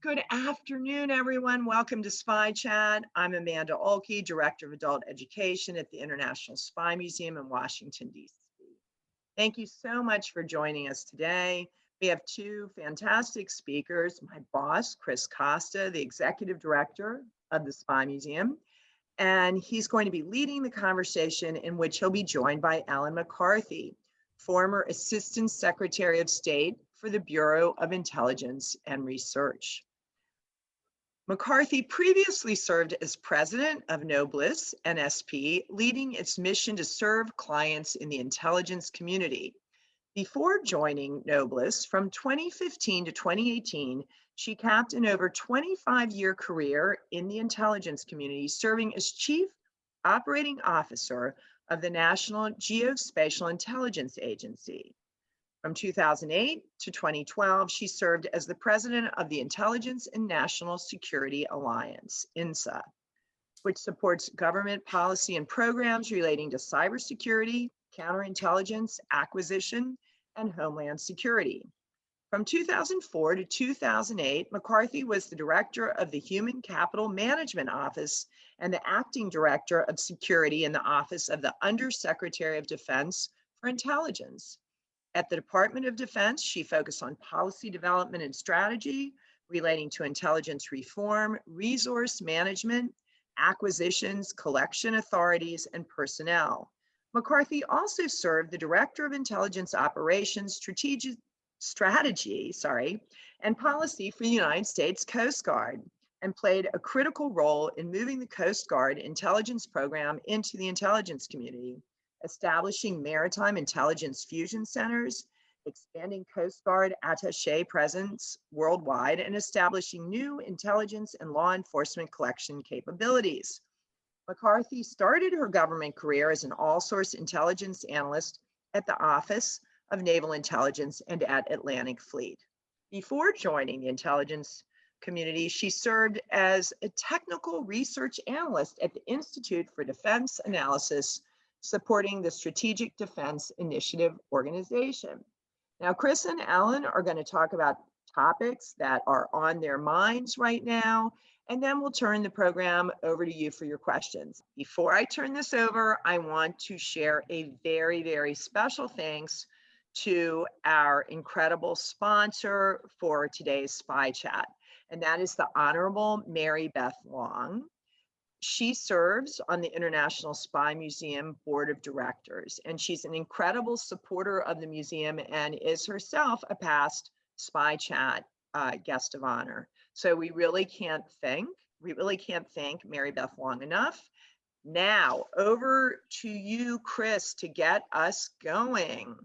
Good afternoon, everyone. Welcome to Spy Chat. I'm Amanda Olkey, Director of Adult Education at the International Spy Museum in Washington, D.C. Thank you so much for joining us today. We have two fantastic speakers, my boss, Chris Costa, the Executive Director of the Spy Museum, and he's going to be leading the conversation in which he'll be joined by Ellen McCarthy, former Assistant Secretary of State for the Bureau of Intelligence and Research. McCarthy previously served as President of Noblis NSP, leading its mission to serve clients in the intelligence community. Before joining Noblis, from 2015 to 2018, she capped an over 25-year career in the intelligence community, serving as Chief Operating Officer of the National Geospatial-Intelligence Agency. From 2008 to 2012, she served as the President of the Intelligence and National Security Alliance, INSA, which supports government policy and programs relating to cybersecurity, counterintelligence, acquisition, and homeland security. From 2004 to 2008, McCarthy was the Director of the Human Capital Management Office and the Acting Director of Security in the Office of the Undersecretary of Defense for Intelligence. At the Department of Defense, she focused on policy development and strategy relating to intelligence reform, resource management, acquisitions, collection authorities, and personnel. McCarthy also served the Director of Intelligence Operations, Strategy, and Policy for the United States Coast Guard, and played a critical role in moving the Coast Guard intelligence program into the intelligence community, establishing maritime intelligence fusion centers, expanding Coast Guard attaché presence worldwide, and establishing new intelligence and law enforcement collection capabilities. McCarthy started her government career as an all-source intelligence analyst at the Office of Naval Intelligence and at Atlantic Fleet. Before joining the intelligence community, she served as a technical research analyst at the Institute for Defense Analysis, supporting the Strategic Defense Initiative organization. Now, Chris and Ellen are going to talk about topics that are on their minds right now, and then we'll turn the program over to you for your questions. Before I turn this over, I want to share a very, very special thanks to our incredible sponsor for today's Spy Chat, and that is the Honorable Mary Beth Long. She serves on the International Spy Museum Board of Directors, and she's an incredible supporter of the museum and is herself a past Spy Chat guest of honor. So we really can't thank Mary Beth Long enough. Now, over to you, Chris, to get us going.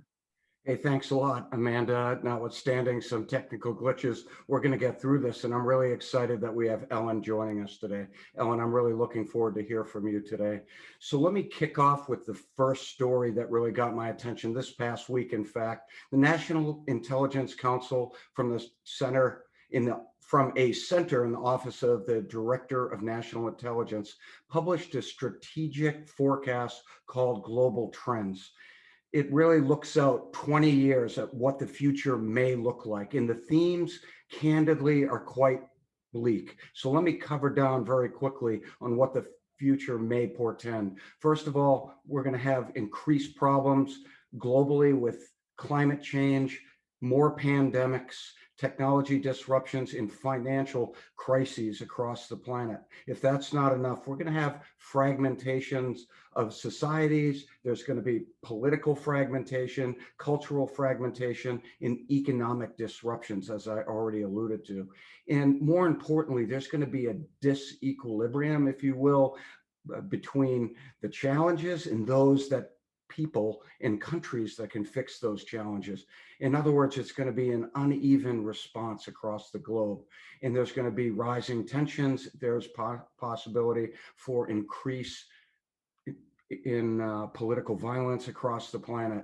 Hey, thanks a lot, Amanda. Notwithstanding some technical glitches, we're going to get through this, and I'm really excited that we have Ellen joining us today. Ellen, I'm really looking forward to hear from you today. So let me kick off with the first story that really got my attention this past week. In fact, the National Intelligence Council from a center in the Office of the Director of National Intelligence published a strategic forecast called Global Trends. It really looks out 20 years at what the future may look like. And the themes, candidly, are quite bleak. So let me cover down very quickly on what the future may portend. First of all, we're going to have increased problems globally with climate change, more pandemics, technology disruptions, and financial crises across the planet. If that's not enough, we're going to have fragmentations of societies. There's going to be political fragmentation, cultural fragmentation, and economic disruptions, as I already alluded to. And more importantly, there's going to be a disequilibrium, if you will, between the challenges and those that people in countries that can fix those challenges. In other words, it's going to be an uneven response across the globe. And there's going to be rising tensions. There's possibility for increase in political violence across the planet.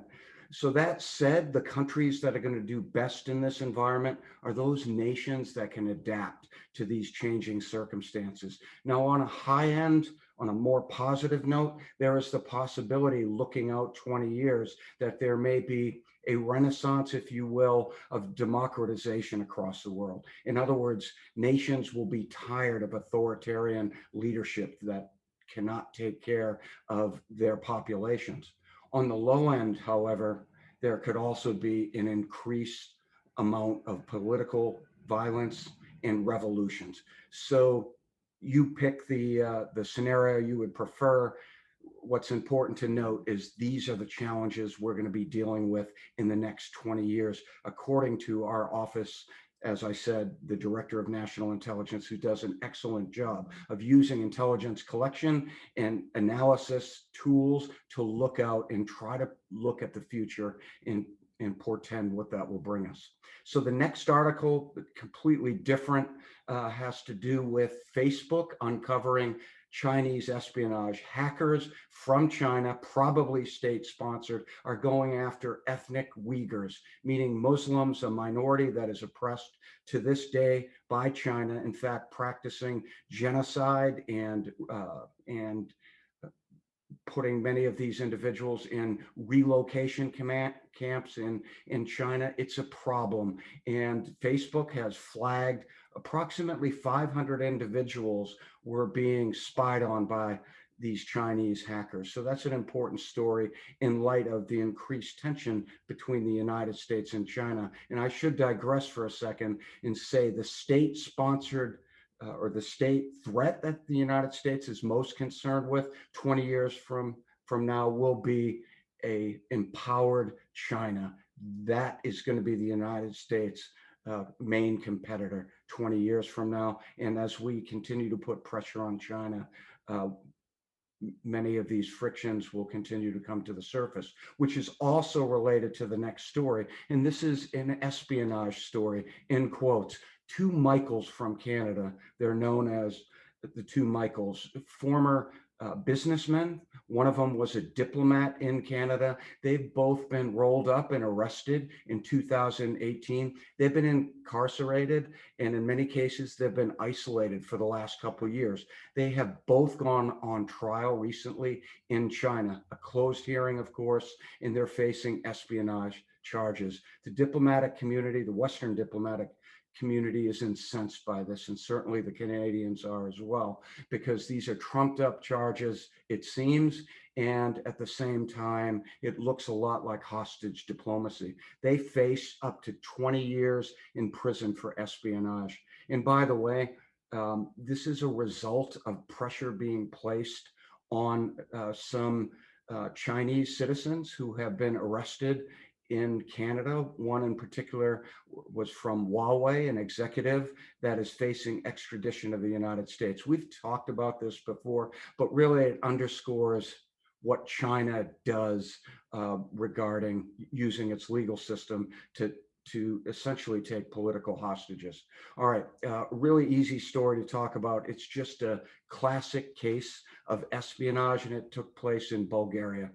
So that said, the countries that are going to do best in this environment are those nations that can adapt to these changing circumstances. Now, on a high end, on a more positive note, there is the possibility, looking out 20 years, that there may be a renaissance, if you will, of democratization across the world. In other words, nations will be tired of authoritarian leadership that cannot take care of their populations. On the low end, however, there could also be an increased amount of political violence and revolutions. So you pick the scenario you would prefer. What's important to note is these are the challenges we're going to be dealing with in the next 20 years, according to our office, as I said, the Director of National Intelligence, who does an excellent job of using intelligence collection and analysis tools to look out and try to look at the future and portend what that will bring us. So the next article, completely different, has to do with Facebook uncovering Chinese espionage. Hackers from China, probably state-sponsored, are going after ethnic Uyghurs, meaning Muslims, a minority that is oppressed to this day by China, in fact, practicing genocide and putting many of these individuals in relocation camps in China. It's a problem. And Facebook has flagged approximately 500 individuals were being spied on by these Chinese hackers. So that's an important story in light of the increased tension between the United States and China. And I should digress for a second and say the state-sponsored or the state threat that the United States is most concerned with 20 years from now will be a empowered China. That is going to be the United States main competitor 20 years from now. And as we continue to put pressure on China, many of these frictions will continue to come to the surface, which is also related to the next story. And this is an espionage story, in quotes. Two Michaels from Canada, they're known as the two Michaels, former businessmen. One of them was a diplomat in Canada. They've both been rolled up and arrested in 2018. They've been incarcerated, and in many cases, they've been isolated for the last couple of years. They have both gone on trial recently in China, a closed hearing, of course, and they're facing espionage charges. The diplomatic community, the Western diplomatic community, is incensed by this, and certainly the Canadians are as well, because these are trumped up charges, it seems, and at the same time, it looks a lot like hostage diplomacy. They face up to 20 years in prison for espionage. And by the way, this is a result of pressure being placed on some Chinese citizens who have been arrested in Canada. One in particular was from Huawei, an executive that is facing extradition of the United States. We've talked about this before, but really it underscores what China does regarding using its legal system to essentially take political hostages. All right, really easy story to talk about. It's just a classic case of espionage, and it took place in Bulgaria.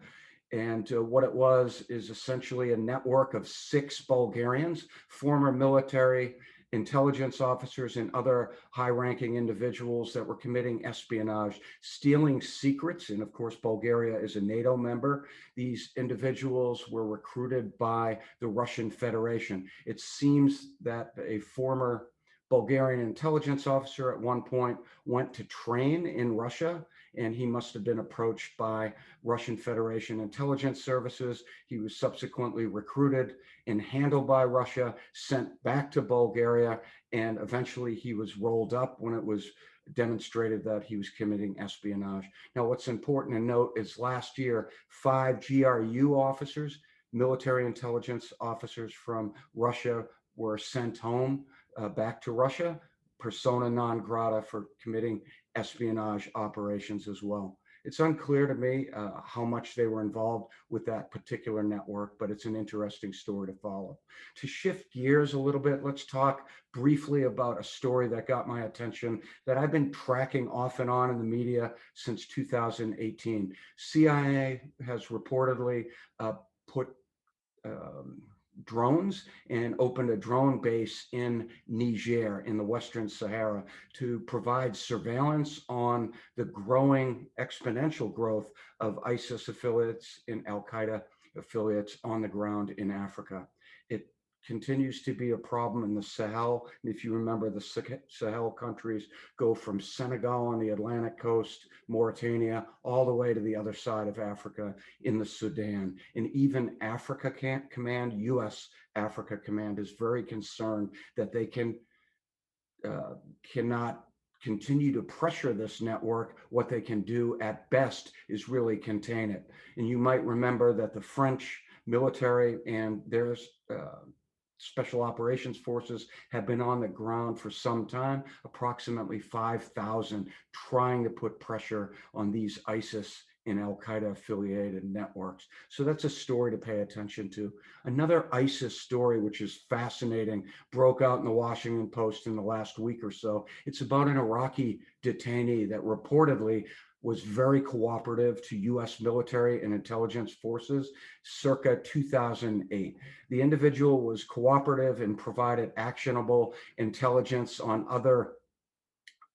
And what it was is essentially a network of 6 Bulgarians, former military intelligence officers and other high-ranking individuals that were committing espionage, stealing secrets. And of course, Bulgaria is a NATO member. These individuals were recruited by the Russian Federation. It seems that a former Bulgarian intelligence officer at one point went to train in Russia, and he must have been approached by Russian Federation intelligence services. He was subsequently recruited and handled by Russia, sent back to Bulgaria, and eventually he was rolled up when it was demonstrated that he was committing espionage. Now, what's important to note is last year, 5 GRU officers, military intelligence officers from Russia, were sent home back to Russia, persona non grata, for committing espionage operations as well. It's unclear to me how much they were involved with that particular network, but it's an interesting story to follow. To shift gears a little bit, let's talk briefly about a story that got my attention that I've been tracking off and on in the media since 2018. CIA has reportedly put drones and opened a drone base in Niger in the Western Sahara to provide surveillance on the growing exponential growth of ISIS affiliates in Al-Qaeda affiliates on the ground in Africa. It continues to be a problem in the Sahel. If you remember, the Sahel countries go from Senegal on the Atlantic coast, Mauritania, all the way to the other side of Africa in the Sudan. And even Africa Command, US Africa Command, is very concerned that they cannot continue to pressure this network. What they can do at best is really contain it. And you might remember that the French military and their special operations forces have been on the ground for some time, approximately 5,000, trying to put pressure on these ISIS and Al-Qaeda affiliated networks. So that's a story to pay attention to. Another ISIS story, which is fascinating, broke out in the Washington Post in the last week or so. It's about an Iraqi detainee that reportedly was very cooperative to US military and intelligence forces circa 2008. The individual was cooperative and provided actionable intelligence on other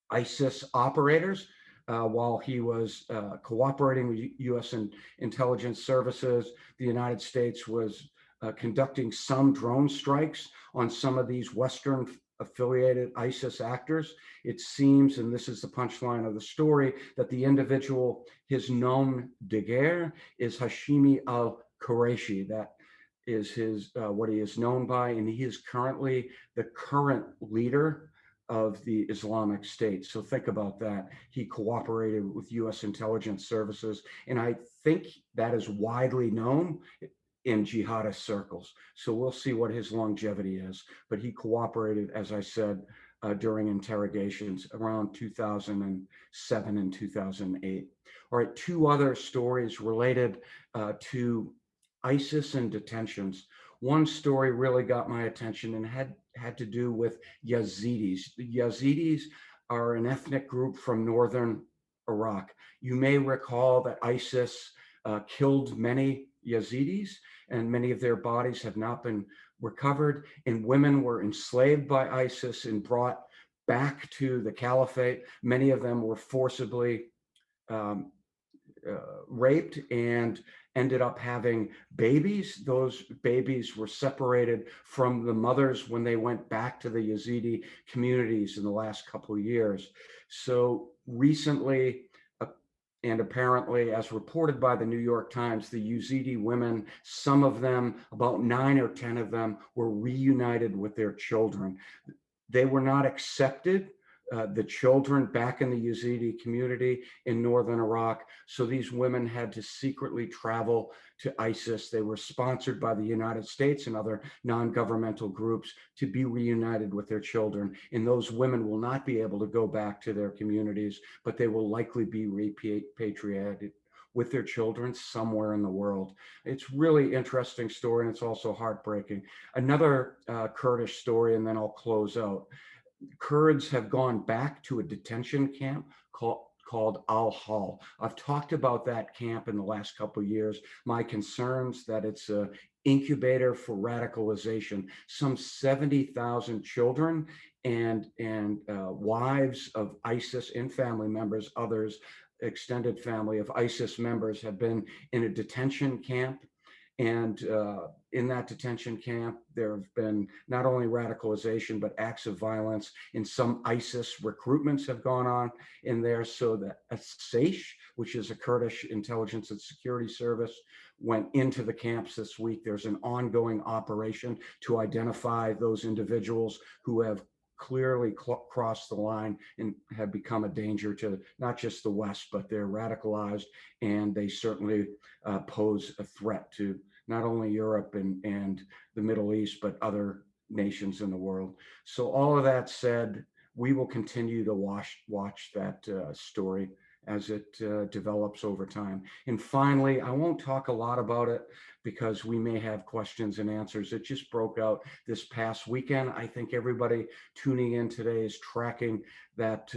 ISIS operators while he was cooperating with US intelligence services. The United States was conducting some drone strikes on some of these Western affiliated ISIS actors. It seems, and this is the punchline of the story, that the individual, his nom de guerre is Hashimi al-Quraishi. That is his what he is known by, and he is currently the current leader of the Islamic State. So think about that. He cooperated with US intelligence services, and I think that is widely known in jihadist circles. So we'll see what his longevity is, but he cooperated, as I said, during interrogations around 2007 and 2008. All right, two other stories related to ISIS and detentions. One story really got my attention and had to do with Yazidis. The Yazidis are an ethnic group from northern Iraq. You may recall that ISIS killed many Yazidis, and many of their bodies have not been recovered, and women were enslaved by ISIS and brought back to the caliphate. Many of them were forcibly raped and ended up having babies. Those babies were separated from the mothers when they went back to the Yazidi communities in the last couple of years. So recently, and apparently, as reported by the New York Times, the Yazidi women, some of them, about 9 or 10 of them, were reunited with their children. They were not accepted, the children, back in the Yazidi community in northern Iraq. So these women had to secretly travel to ISIS. They were sponsored by the United States and other non-governmental groups to be reunited with their children. And those women will not be able to go back to their communities, but they will likely be repatriated with their children somewhere in the world. It's really interesting story, and it's also heartbreaking. Another Kurdish story, and then I'll close out. Kurds have gone back to a detention camp called Al-Hol. I've talked about that camp in the last couple of years. My concerns that it's an incubator for radicalization. Some 70,000 children and wives of ISIS and family members, others, extended family of ISIS members, have been in a detention camp. And in that detention camp, there have been not only radicalization, but acts of violence, and some ISIS recruitments have gone on in there. So the Asaish, which is a Kurdish intelligence and security service, went into the camps this week. There's an ongoing operation to identify those individuals who have clearly crossed the line and have become a danger to not just the West, but they're radicalized, and they certainly pose a threat to not only Europe and the Middle East, but other nations in the world. So all of that said, we will continue to watch that story as it develops over time. And finally, I won't talk a lot about it because we may have questions and answers. It just broke out this past weekend. I think everybody tuning in today is tracking that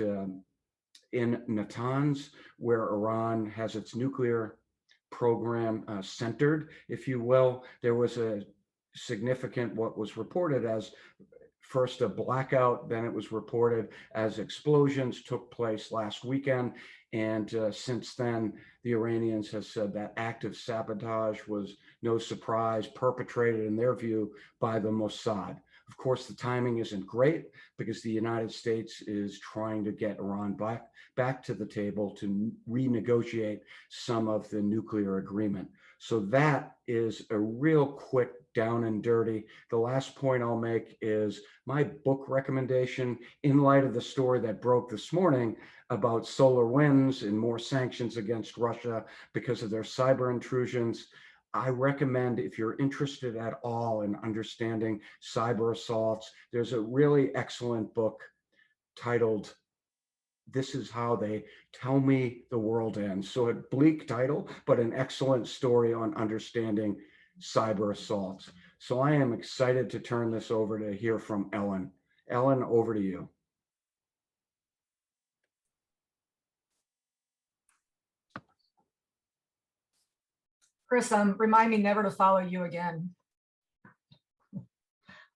in Natanz, where Iran has its nuclear program centered, if you will, there was a significant, what was reported as First a blackout, then it was reported as explosions took place last weekend. And since then, the Iranians have said that active sabotage was no surprise, perpetrated in their view by the Mossad. Of course, the timing isn't great because the United States is trying to get Iran back to the table to renegotiate some of the nuclear agreement. So that is a real quick down and dirty. The last point I'll make is my book recommendation in light of the story that broke this morning about solar winds and more sanctions against Russia because of their cyber intrusions. I recommend, if you're interested at all in understanding cyber assaults, there's a really excellent book titled "This is How They Tell Me the World Ends." So a bleak title, but an excellent story on understanding cyber assaults. So I am excited to turn this over to hear from Ellen. Ellen, over to you. Chris, remind me never to follow you again.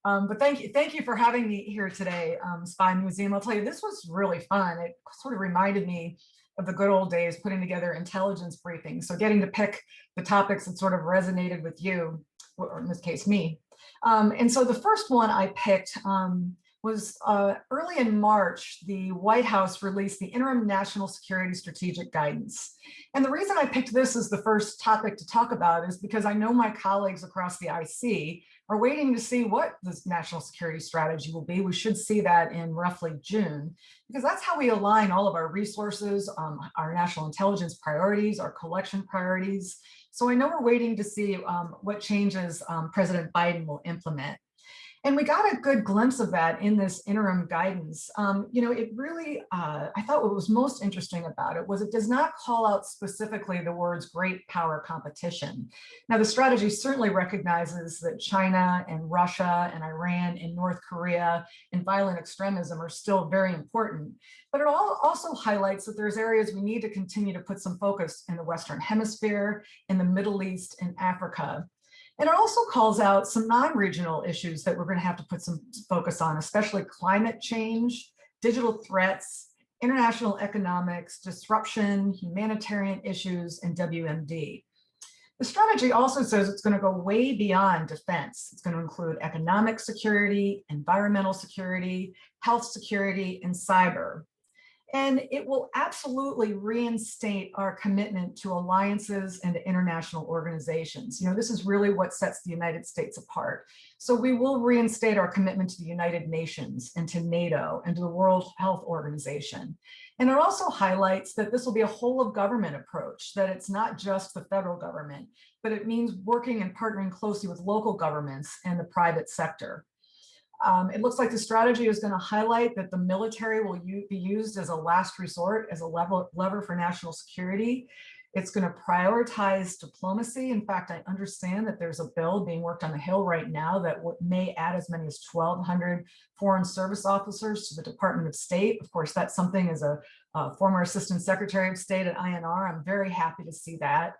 But thank you for having me here today, Spy Museum. I'll tell you, this was really fun. It sort of reminded me of the good old days putting together intelligence briefings. So getting to pick the topics that sort of resonated with you, or in this case, me. And so the first one I picked was early in March, the White House released the Interim National Security Strategic Guidance. And the reason I picked this as the first topic to talk about is because I know my colleagues across the IC are waiting to see what this national security strategy will be. We should see that in roughly June, because that's how we align all of our resources, our national intelligence priorities, our collection priorities. So I know we're waiting to see what changes President Biden will implement. And we got a good glimpse of that in this interim guidance. It really, I thought what was most interesting about it was it does not call out specifically the words great power competition. Now, the strategy certainly recognizes that China and Russia and Iran and North Korea and violent extremism are still very important. But it also highlights that there's areas we need to continue to put some focus in the Western Hemisphere, in the Middle East, and Africa. And it also calls out some non-regional issues that we're going to have to put some focus on, especially climate change, digital threats, international economics, disruption, humanitarian issues, and WMD. The strategy also says it's going to go way beyond defense. It's going to include economic security, environmental security, health security, and cyber. And it will absolutely reinstate our commitment to alliances and to international organizations. This is really what sets the United States apart. So we will reinstate our commitment to the United Nations and to NATO and to the World Health Organization. And it also highlights that this will be a whole of government approach, that it's not just the federal government, but it means working and partnering closely with local governments and the private sector. It looks like the strategy is going to highlight that the military will be used as a last resort, as a lever for national security. It's going to prioritize diplomacy. In fact, I understand that there's a bill being worked on the Hill right now that may add as many as 1,200 foreign service officers to the Department of State. Of course, that's something as a former Assistant Secretary of State at INR, I'm very happy to see that.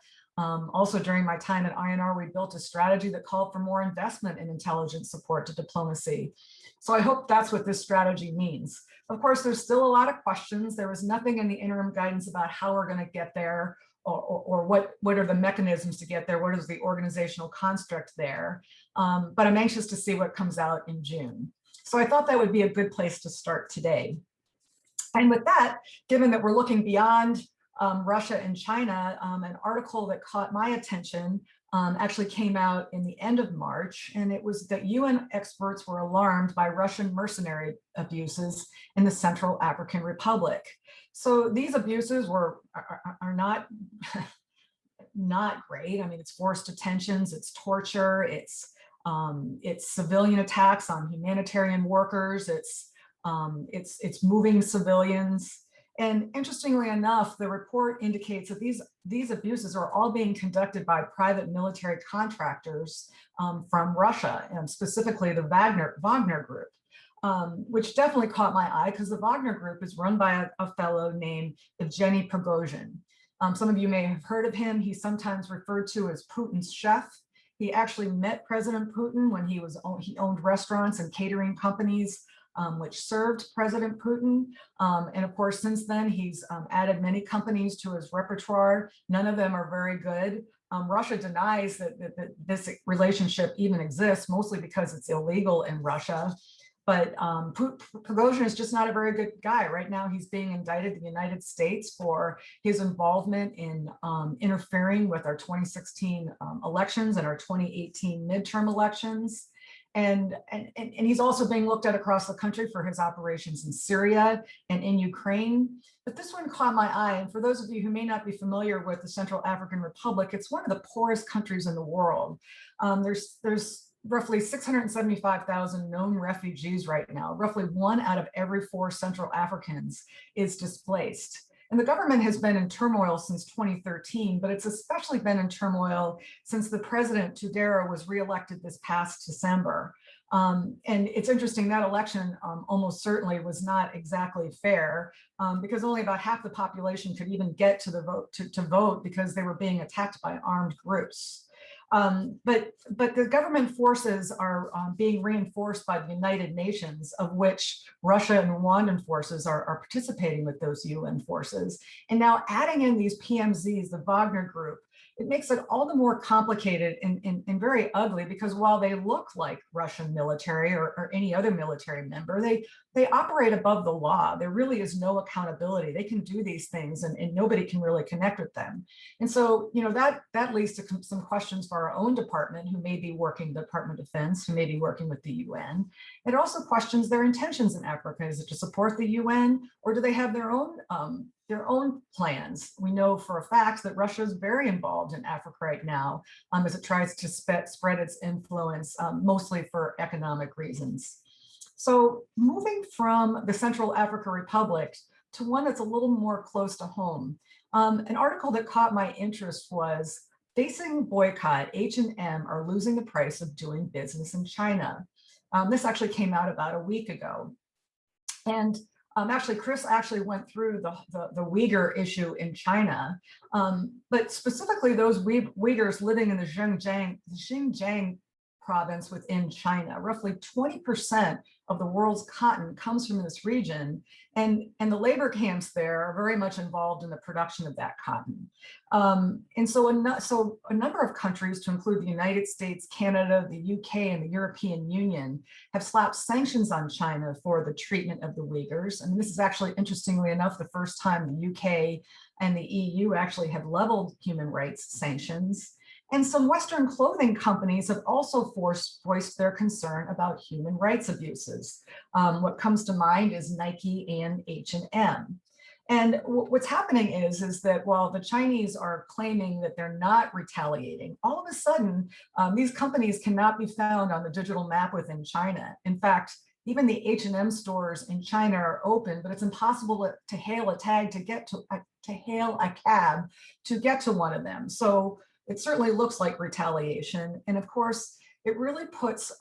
Also, during my time at INR, we built a strategy that called for more investment in intelligence support to diplomacy. So I hope that's what this strategy means. Of course, there's still a lot of questions. There was nothing in the interim guidance about how we're going to get there or what are the mechanisms to get there. What is the organizational construct there? But I'm anxious to see what comes out in June. So I thought that would be a good place to start today. And with that, given that we're looking beyond Russia and China, an article that caught my attention actually came out in the end of March, and it was that UN experts were alarmed by Russian mercenary abuses in the Central African Republic. So these abuses are not great. I mean, it's forced detentions, it's torture, it's civilian attacks on humanitarian workers, it's moving civilians. And interestingly enough, the report indicates that these abuses are all being conducted by private military contractors from Russia, and specifically the Wagner Group, which definitely caught my eye because the Wagner Group is run by a fellow named Evgeny Prigozhin. Some of you may have heard of him. He's sometimes referred to as Putin's chef. He actually met President Putin when he owned restaurants and catering companies which served President Putin. And of course, since then, he's added many companies to his repertoire. None of them are very good. Russia denies that this relationship even exists, mostly because it's illegal in Russia. But Prigozhin is just not a very good guy. Right now, he's being indicted in the United States for his involvement in interfering with our 2016 elections and our 2018 midterm elections. And he's also being looked at across the country for his operations in Syria and in Ukraine. But this one caught my eye. And for those of you who may not be familiar with the Central African Republic, it's one of the poorest countries in the world. There's roughly 675,000 known refugees right now. Roughly 1 out of every 4 Central Africans is displaced. And the government has been in turmoil since 2013, but it's especially been in turmoil since the president, Tudera, was reelected this past December. And it's interesting, that election almost certainly was not exactly fair because only about half the population could even get to the vote to vote because they were being attacked by armed groups. But the government forces are being reinforced by the United Nations, of which Russia and Rwandan forces are participating with those UN forces. And now adding in these PMZs, the Wagner Group, it makes it all the more complicated and very ugly, because while they look like Russian military or any other military member, they operate above the law. There really is no accountability. They can do these things and nobody can really connect with them. And so, you know, that leads to some questions for our own department, who may be working, the Department of Defense, who may be working with the UN. It also questions their intentions in Africa. Is it to support the UN, or do they have their own plans? We know for a fact that Russia is very involved in Africa right now as it tries to spread its influence, mostly for economic reasons. So moving from the Central African Republic to one that's a little more close to home, an article that caught my interest was, facing boycott, H&M are losing the price of doing business in China. This actually came out about a week ago. And actually, Chris actually went through the Uyghur issue in China, but specifically those Uyghurs living in the Xinjiang province within China. Roughly 20% of the world's cotton comes from this region, and the labor camps there are very much involved in the production of that cotton. And so a number of countries, to include the United States, Canada, the UK, and the European Union, have slapped sanctions on China for the treatment of the Uyghurs. And this is actually, interestingly enough, the first time the UK and the EU actually have leveled human rights sanctions. And some Western clothing companies have also voiced their concern about human rights abuses. What comes to mind is Nike and H&M. And what's happening is that while the Chinese are claiming that they're not retaliating, all of a sudden, these companies cannot be found on the digital map within China. In fact, even the H&M stores in China are open, but it's impossible to hail a tag to hail a cab to get to one of them. So it certainly looks like retaliation. And of course, it really puts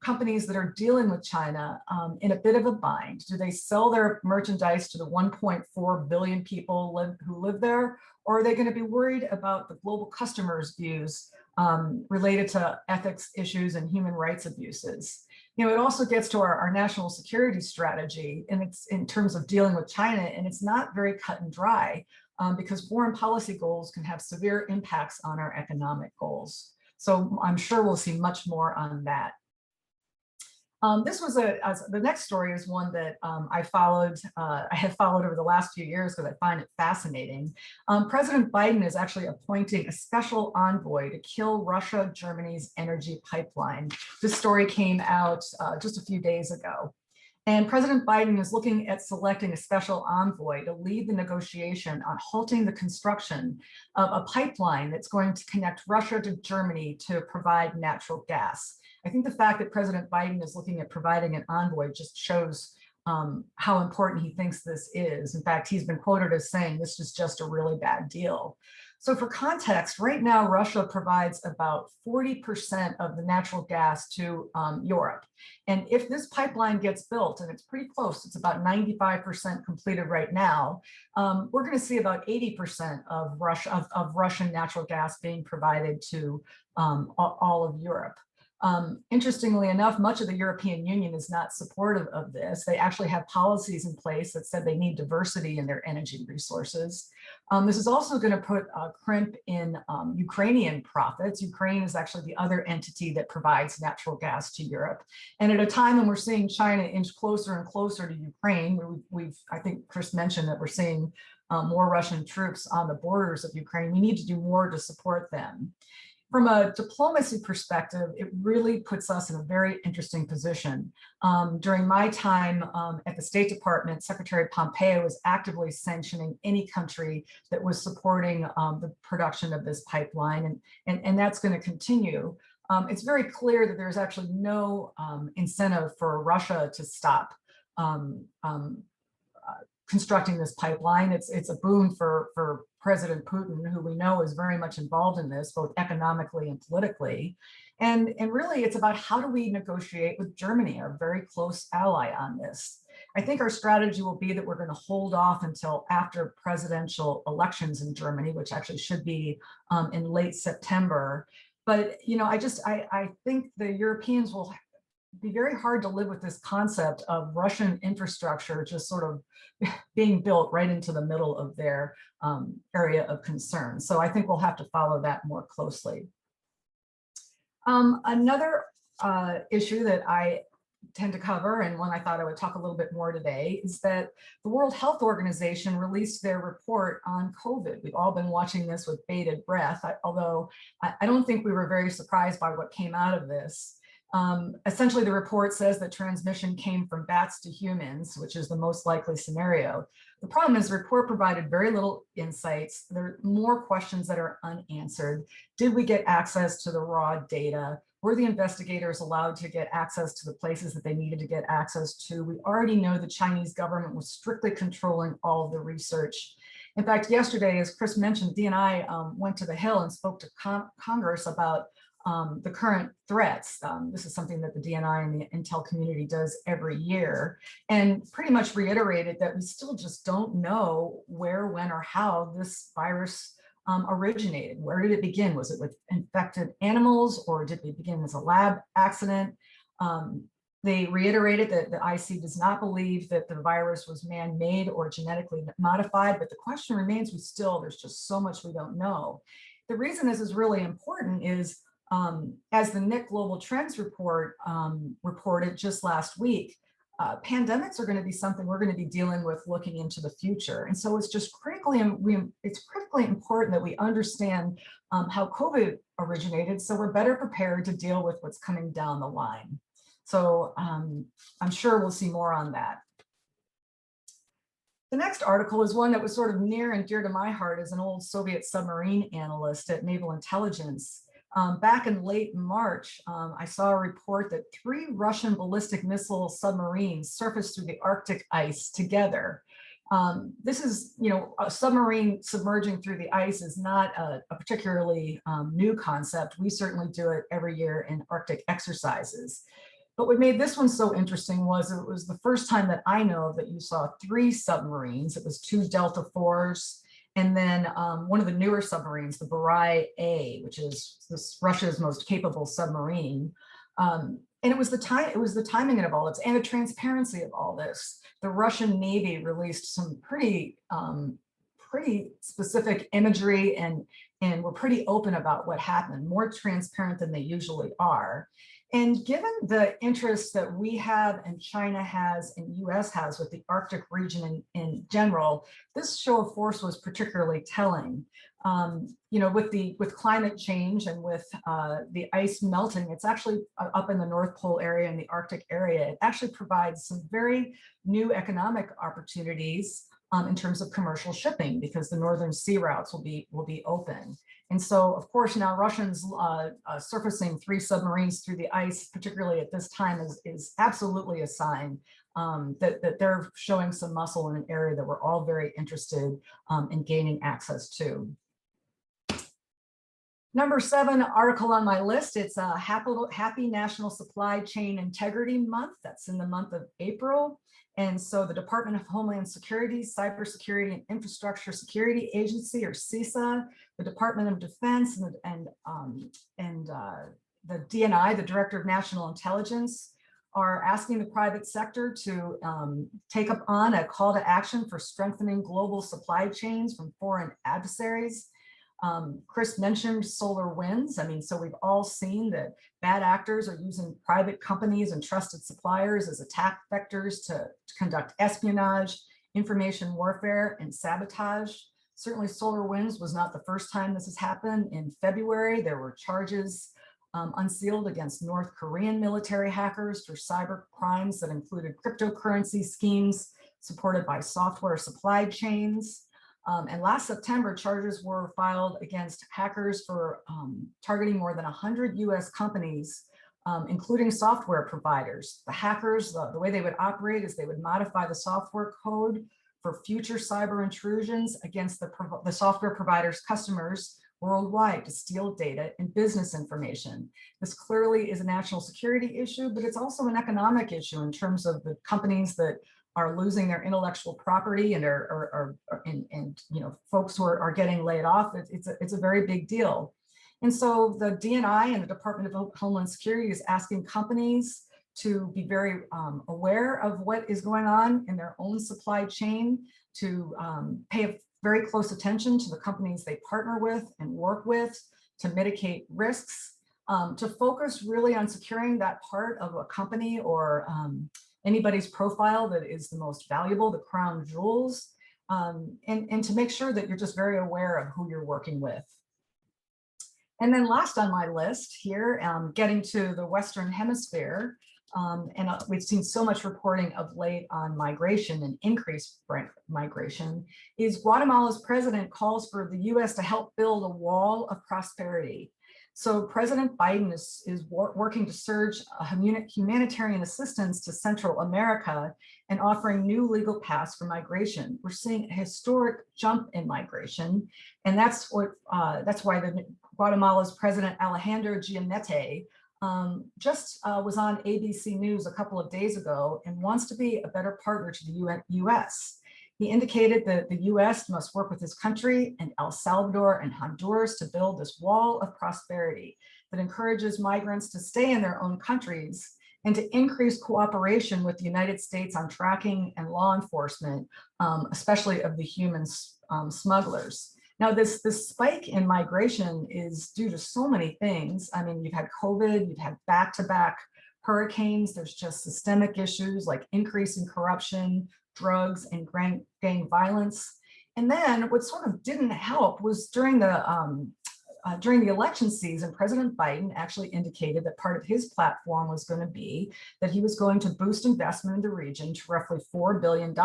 companies that are dealing with China in a bit of a bind. Do they sell their merchandise to the 1.4 billion people who live there? Or are they going to be worried about the global customers' views related to ethics issues and human rights abuses? You know, it also gets to our national security strategy, and it's in terms of dealing with China, and it's not very cut and dry. Because foreign policy goals can have severe impacts on our economic goals. So I'm sure we'll see much more on that. The next story is one that I have followed over the last few years because I find it fascinating. President Biden is actually appointing a special envoy to kill Russia-Germany's energy pipeline. This story came out just a few days ago. And President Biden is looking at selecting a special envoy to lead the negotiation on halting the construction of a pipeline that's going to connect Russia to Germany to provide natural gas. I think the fact that President Biden is looking at providing an envoy just shows how important he thinks this is. In fact, he's been quoted as saying this is just a really bad deal. So for context, right now, Russia provides about 40% of the natural gas to Europe. And if this pipeline gets built, and it's pretty close, it's about 95% completed right now, we're going to see about 80% of Russian natural gas being provided to all of Europe. Interestingly enough, much of the European Union is not supportive of this. They actually have policies in place that said they need diversity in their energy resources. This is also going to put a crimp in Ukrainian profits. Ukraine is actually the other entity that provides natural gas to Europe. And at a time when we're seeing China inch closer and closer to Ukraine, I think Chris mentioned that we're seeing more Russian troops on the borders of Ukraine. We need to do more to support them. From a diplomacy perspective, it really puts us in a very interesting position. During my time at the State Department, Secretary Pompeo was actively sanctioning any country that was supporting the production of this pipeline, and that's going to continue. It's very clear that there's actually no incentive for Russia to stop constructing this pipeline. It's a boon for President Putin, who we know is very much involved in this, both economically and politically. And really, it's about how do we negotiate with Germany, our very close ally, on this. I think our strategy will be that we're going to hold off until after presidential elections in Germany, which actually should be in late September. But I think the Europeans will be very hard to live with this concept of Russian infrastructure just sort of being built right into the middle of their area of concern. So I think we'll have to follow that more closely. Another issue that I tend to cover, and one I thought I would talk a little bit more today, is that the World Health Organization released their report on COVID. We've all been watching this with bated breath, although I don't think we were very surprised by what came out of this. Essentially, the report says that transmission came from bats to humans, which is the most likely scenario. The problem is the report provided very little insights. There are more questions that are unanswered. Did we get access to the raw data? Were the investigators allowed to get access to the places that they needed to get access to? We already know the Chinese government was strictly controlling all of the research. In fact, yesterday, as Chris mentioned, DNI went to the Hill and spoke to Congress about the current threats. This is something that the DNI and the Intel community does every year, and pretty much reiterated that we still just don't know where, when, or how this virus originated. Where did it begin? Was it with infected animals, or did it begin as a lab accident? They reiterated that the IC does not believe that the virus was man-made or genetically modified, but the question remains, there's just so much we don't know. The reason this is really important is as the NIC Global Trends report reported just last week, pandemics are going to be something we're going to be dealing with looking into the future. And so it's just critically important that we understand how COVID originated, so we're better prepared to deal with what's coming down the line. So I'm sure we'll see more on that. The next article is one that was sort of near and dear to my heart as an old Soviet submarine analyst at Naval Intelligence. Back in late March, I saw a report that 3 Russian ballistic missile submarines surfaced through the Arctic ice together. This is, a submarine submerging through the ice is not a particularly new concept. We certainly do it every year in Arctic exercises. But what made this one so interesting was it was the first time that I know of that you saw 3 submarines. It was 2 Delta IV, and then one of the newer submarines, the Burai A, which is Russia's most capable submarine. And it was the timing of all this and the transparency of all this. The Russian Navy released some pretty specific imagery and were pretty open about what happened, more transparent than they usually are. And given the interest that we have and China has and US has with the Arctic region in general, this show of force was particularly telling. With climate change and with the ice melting, it's actually up in the North Pole area and the Arctic area. It actually provides some very new economic opportunities in terms of commercial shipping, because the northern sea routes will be open. And so, of course, now Russians surfacing 3 submarines through the ice, particularly at this time, is absolutely a sign that they're showing some muscle in an area that we're all very interested in gaining access to. Number 7 article on my list, it's a Happy National Supply Chain Integrity Month. That's in the month of April. And so the Department of Homeland Security, Cybersecurity and Infrastructure Security Agency, or CISA, the Department of Defense, and the DNI, the Director of National Intelligence, are asking the private sector to take up on a call to action for strengthening global supply chains from foreign adversaries. Chris mentioned solar winds. I mean, so we've all seen that bad actors are using private companies and trusted suppliers as attack vectors to conduct espionage, information warfare, and sabotage. Certainly solar winds was not the first time this has happened. In February, there were charges unsealed against North Korean military hackers for cyber crimes that included cryptocurrency schemes supported by software supply chains. And last September, charges were filed against hackers for targeting more than 100 US companies, including software providers. The hackers, the way they would operate is they would modify the software code for future cyber intrusions against the software providers' customers worldwide to steal data and business information. This clearly is a national security issue, but it's also an economic issue in terms of the companies that are losing their intellectual property and folks who are getting laid off. It's a very big deal. And so the DNI and the Department of Homeland Security is asking companies to be very aware of what is going on in their own supply chain, to pay very close attention to the companies they partner with and work with to mitigate risks, to focus really on securing that part of a company or anybody's profile that is the most valuable, the crown jewels, and to make sure that you're just very aware of who you're working with. And then last on my list here, getting to the Western Hemisphere, and we've seen so much reporting of late on migration and increased migration, is Guatemala's president calls for the US to help build a wall of prosperity. So President Biden is working to surge humanitarian assistance to Central America and offering new legal paths for migration. We're seeing a historic jump in migration, and that's why Guatemala's President Alejandro Giannetti just was on ABC News a couple of days ago and wants to be a better partner to the US. He indicated that the US must work with his country and El Salvador and Honduras to build this wall of prosperity that encourages migrants to stay in their own countries and to increase cooperation with the United States on tracking and law enforcement, especially of the human smugglers. Now, this spike in migration is due to so many things. I mean, you've had COVID, you've had back-to-back hurricanes, there's just systemic issues like increase in corruption, drugs, and gang violence. And then what sort of didn't help was during the election season, President Biden actually indicated that part of his platform was going to be that he was going to boost investment in the region to roughly $4 billion.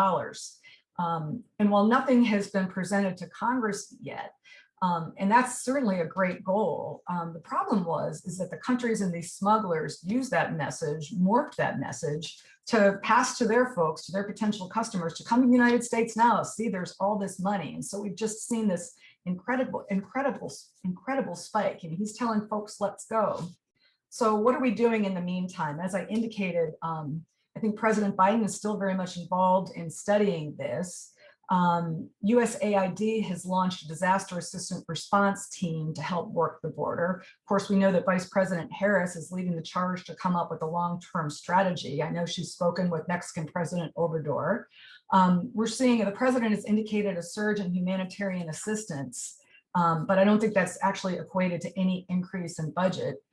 And while nothing has been presented to Congress yet, and that's certainly a great goal, the problem is that the countries and these smugglers use that message, morphed that message to pass to their folks, to their potential customers, to come to the United States now, see there's all this money. And so we've just seen this incredible spike. And he's telling folks, let's go. So what are we doing in the meantime? As I indicated, I think President Biden is still very much involved in studying this. USAID has launched a disaster assistance response team to help work the border. Of course, we know that Vice President Harris is leading the charge to come up with a long-term strategy. I know she's spoken with Mexican President Obrador. We're seeing the president has indicated a surge in humanitarian assistance, but I don't think that's actually equated to any increase in budget.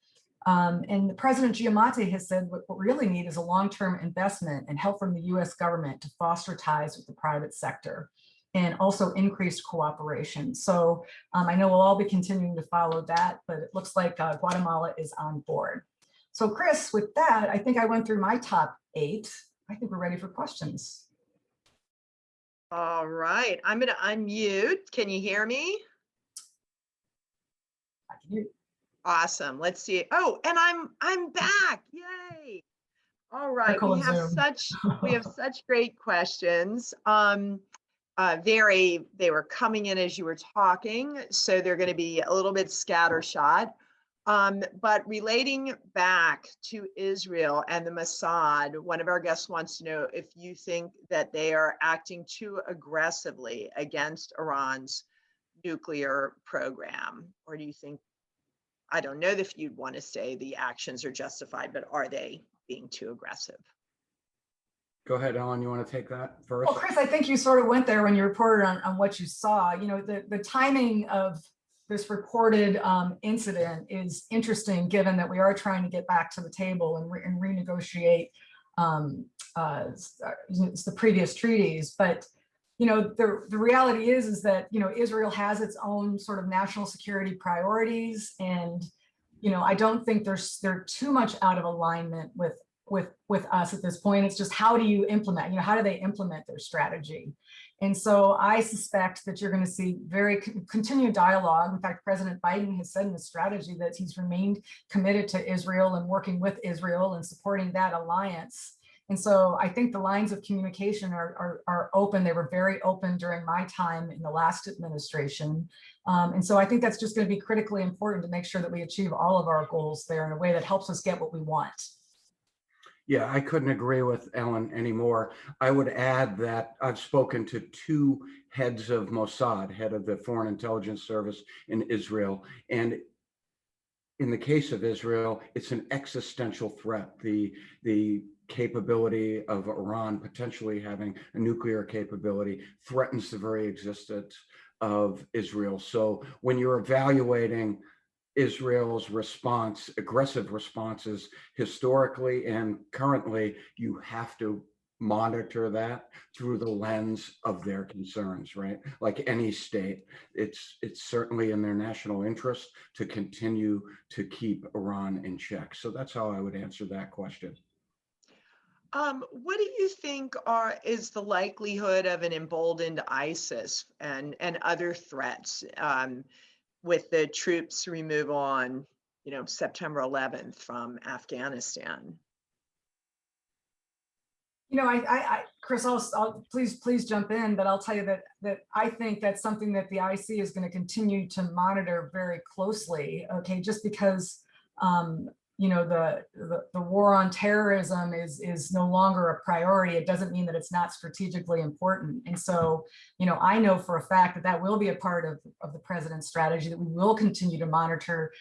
And President Giamatti has said what we really need is a long-term investment and help from the US government to foster ties with the private sector and also increased cooperation. So I know we'll all be continuing to follow that, but it looks like Guatemala is on board. So Chris, with that, I think I went through my top 8. I think we're ready for questions. All right, I'm going to unmute. Can you hear me? I can hear you. Awesome. Let's see. Oh, and I'm back. Yay. All right, Circle we of have Zoom. such great questions. They were coming in as you were talking, so they're going to be a little bit scattershot. But relating back to Israel and the Mossad, one of our guests wants to know if you think that they are acting too aggressively against Iran's nuclear program, or do you think, I don't know if you'd want to say the actions are justified, but are they being too aggressive? Go ahead, Ellen, you want to take that first? Well, Chris, I think you sort of went there when you reported on what you saw. You know, the timing of this reported incident is interesting, given that we are trying to get back to the table and renegotiate the previous treaties. But you know, the reality is that, you know, Israel has its own sort of national security priorities, and you know, I don't think they're too much out of alignment with us at this point. It's just, how do you implement, you know, how do they implement their strategy? And so I suspect that you're going to see very continued dialogue. In fact, President Biden has said in his strategy that he's remained committed to Israel and working with Israel and supporting that alliance. And so I think the lines of communication are open. They were very open during my time in the last administration. And so I think that's just going to be critically important to make sure that we achieve all of our goals there in a way that helps us get what we want. Yeah, I couldn't agree with Ellen anymore. I would add that I've spoken to two heads of Mossad, head of the Foreign Intelligence Service in Israel. And in the case of Israel, it's an existential threat. The capability of Iran potentially having a nuclear capability threatens the very existence of Israel. So when you're evaluating Israel's response, aggressive responses historically and currently, you have to monitor that through the lens of their concerns, right? Like any state, it's certainly in their national interest to continue to keep Iran in check. So that's how I would answer that question. What do you think is the likelihood of an emboldened ISIS and other threats with the troops removal on, you know, September 11th from Afghanistan? You know, Chris, I'll please jump in, but I'll tell you that I think that's something that the IC is going to continue to monitor very closely. Okay, just because you know, the war on terrorism is no longer a priority, it doesn't mean that it's not strategically important. And so, you know, I know for a fact that that will be a part of the president's strategy, that we will continue to monitor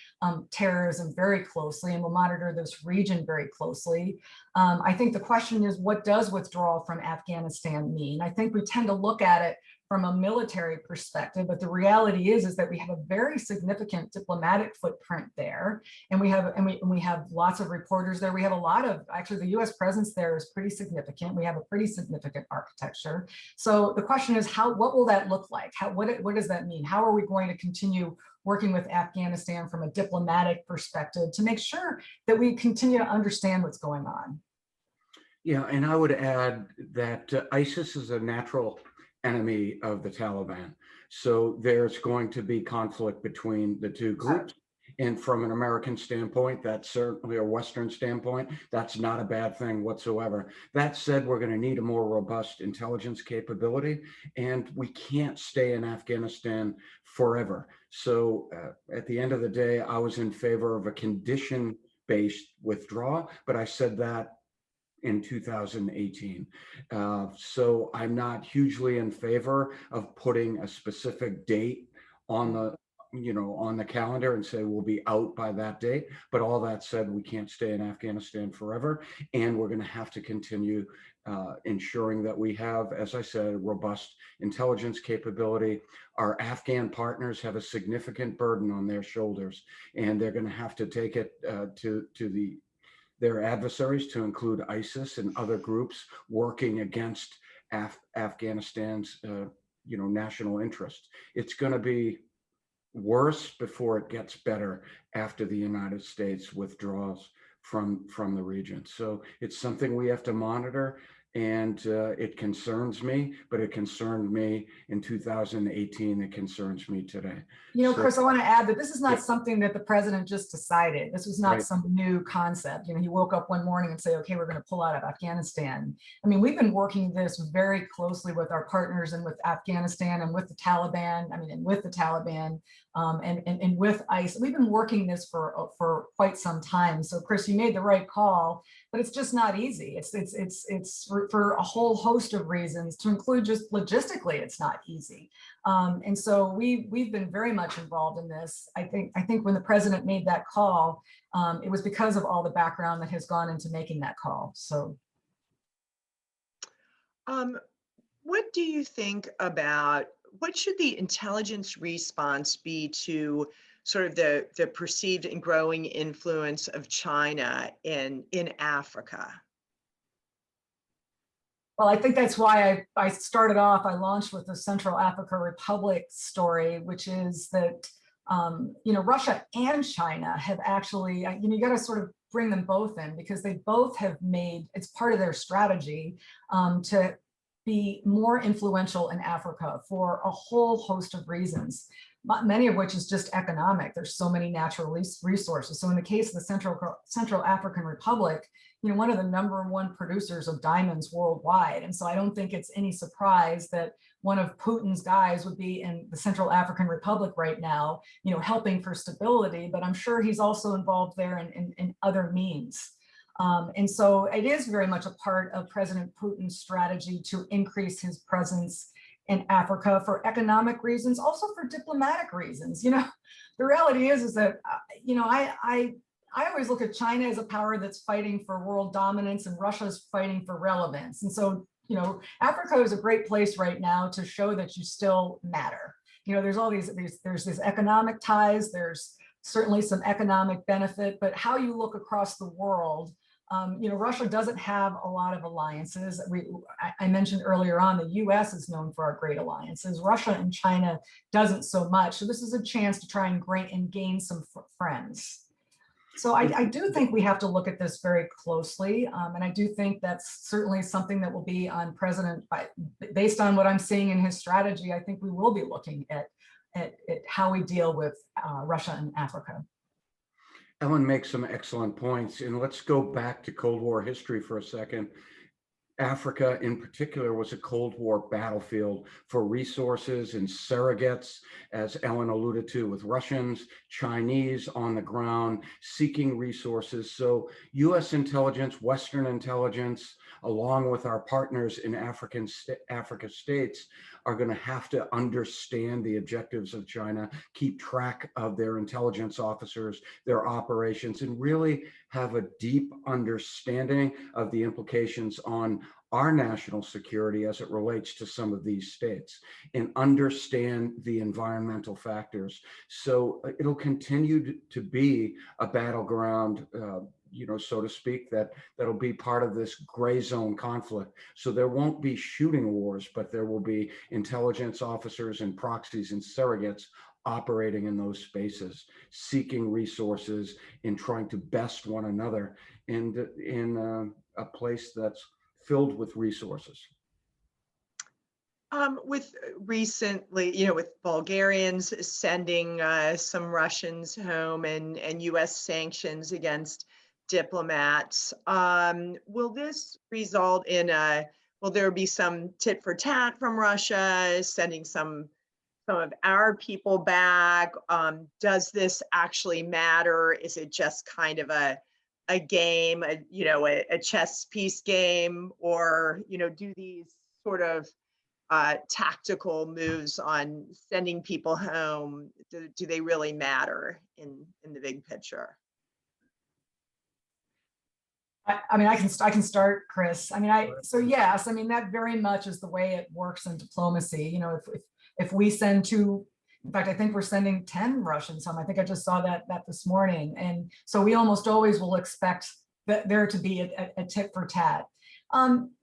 terrorism very closely, and we'll monitor this region very closely. I think the question is, what does withdrawal from Afghanistan mean? I think we tend to look at it from a military perspective, but the reality is that we have a very significant diplomatic footprint there, and we have lots of reporters there. We have a lot of, actually, the U.S. presence there is pretty significant. We have a pretty significant architecture. So the question is, what will that look like? What does that mean? How are we going to continue working with Afghanistan from a diplomatic perspective to make sure that we continue to understand what's going on? Yeah, and I would add that ISIS is a natural enemy of the Taliban. So there's going to be conflict between the two groups. And from an American standpoint, that's certainly a Western standpoint, that's not a bad thing whatsoever. That said, we're going to need a more robust intelligence capability, and we can't stay in Afghanistan forever. So at the end of the day, I was in favor of a condition-based withdrawal, but I said that in 2018. So I'm not hugely in favor of putting a specific date on the calendar and say we'll be out by that date. But all that said, we can't stay in Afghanistan forever, and we're going to have to continue ensuring that we have, as I said, robust intelligence capability. Our Afghan partners have a significant burden on their shoulders, and they're going to have to take it to their adversaries, to include ISIS and other groups working against Afghanistan's national interest. It's going to be worse before it gets better after the United States withdraws from the region. So it's something we have to monitor. And it concerns me, but it concerned me in 2018. It concerns me today. You know, So, Chris, I want to add that this is not yeah, something that the president just decided. This was not right. some new concept. You know, he woke up one morning and say, okay, we're going to pull out of Afghanistan. I mean, we've been working this very closely with our partners and with Afghanistan and with the Taliban, and with the Taliban and with ICE. We've been working this for quite some time. So Chris, you made the right call, but it's just not easy. It's for a whole host of reasons, to include just logistically, it's not easy. And so we've been very much involved in this. I think when the president made that call, it was because of all the background that has gone into making that call. So, what do you think about what should the intelligence response be to sort of the perceived and growing influence of China in Africa? well, I think that's why I started off, I launched with the Central Africa Republic story, which is that, Russia and China have actually, you got to sort of bring them both in, because they both have made, it's part of their strategy to be more influential in Africa for a whole host of reasons, many of which is just economic. There's so many natural resources. So in the case of the Central African Republic, one of the #1 producers of diamonds worldwide. And so I don't think it's any surprise that one of Putin's guys would be in the Central African Republic right now, helping for stability, but I'm sure he's also involved there in other means. And so it is very much a part of President Putin's strategy to increase his presence in Africa for economic reasons, also for diplomatic reasons. The reality is that, I always look at China as a power that's fighting for world dominance, and Russia's fighting for relevance. And so, Africa is a great place right now to show that you still matter. There's all there's these economic ties, there's certainly some economic benefit, but how you look across the world, Russia doesn't have a lot of alliances. I mentioned earlier on, the US is known for our great alliances. Russia and China doesn't so much. So this is a chance to try and gain some friends. So I do think we have to look at this very closely. And I do think that's certainly something that will be on President, based on what I'm seeing in his strategy. I think we will be looking at how we deal with Russia and Africa. Ellen makes some excellent points. And let's go back to Cold War history for a second. Africa in particular was a Cold War battlefield for resources and surrogates, as Ellen alluded to, with Russians, Chinese on the ground seeking resources. So US intelligence, Western intelligence, along with our partners in Africa states, are going to have to understand the objectives of China, keep track of their intelligence officers, their operations, and really have a deep understanding of the implications on our national security as it relates to some of these states, and understand the environmental factors. So it'll continue to be a battleground, so to speak, that'll be part of this gray zone conflict. So there won't be shooting wars, but there will be intelligence officers and proxies and surrogates operating in those spaces, seeking resources and trying to best one another in a place that's filled with resources. With recently, with Bulgarians sending some Russians home and US sanctions against diplomats, will this result in will there be some tit for tat from Russia sending some of our people back? Does this actually matter? Is it just kind of a game, a chess piece game, or do these sort of tactical moves on sending people home, do they really matter in the big picture? I can start, Chris. So yes, that very much is the way it works in diplomacy. If we send two, in fact, I think we're sending 10 Russians home. I think I just saw that this morning. And so we almost always will expect that there to be a tit for tat.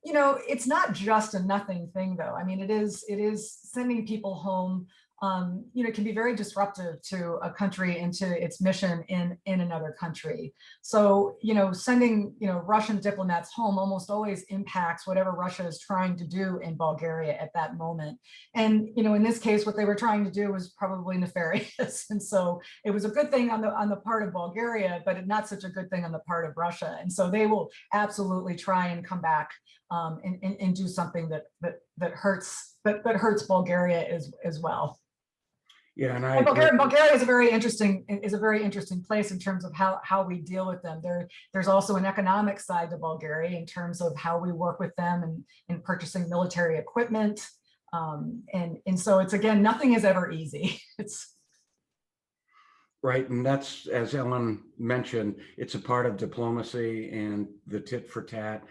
It's not just a nothing thing, though. It is sending people home can be very disruptive to a country and to its mission in another country. So, sending, Russian diplomats home almost always impacts whatever Russia is trying to do in Bulgaria at that moment. And, in this case, what they were trying to do was probably nefarious. And so it was a good thing on the part of Bulgaria, but not such a good thing on the part of Russia. And so they will absolutely try and come back and do something that hurts Bulgaria as well. Yeah, and Bulgaria is a very interesting place in terms of how we deal with them. There's also an economic side to Bulgaria in terms of how we work with them in purchasing military equipment. And so it's, again, nothing is ever easy. It's right. And that's, as Ellen mentioned, it's a part of diplomacy, and the tit for tat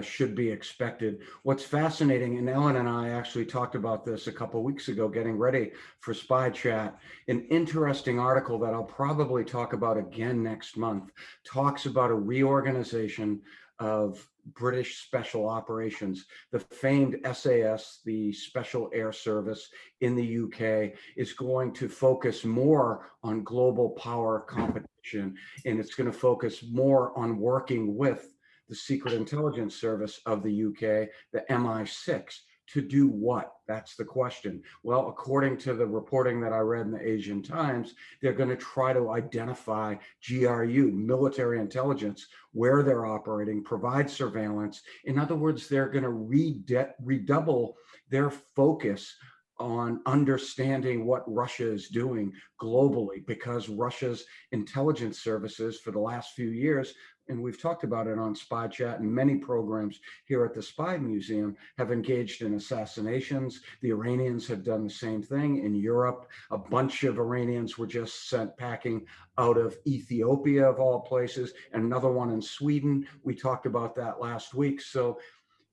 should be expected. What's fascinating, and Ellen and I actually talked about this a couple of weeks ago, getting ready for Spy Chat, an interesting article that I'll probably talk about again next month, talks about a reorganization of British special operations. The famed SAS, the Special Air Service in the UK, is going to focus more on global power competition, and it's going to focus more on working with the Secret Intelligence Service of the UK, the MI6. To do what? That's the question. Well, according to the reporting that I read in the Asian Times, they're going to try to identify GRU, military intelligence, where they're operating, provide surveillance. In other words, they're going to redouble their focus on understanding what Russia is doing globally, because Russia's intelligence services for the last few years, and we've talked about it on Spy Chat and many programs here at the Spy Museum, have engaged in assassinations. The Iranians have done the same thing in Europe. A bunch of Iranians were just sent packing out of Ethiopia, of all places, and another one in Sweden. We talked about that last week. So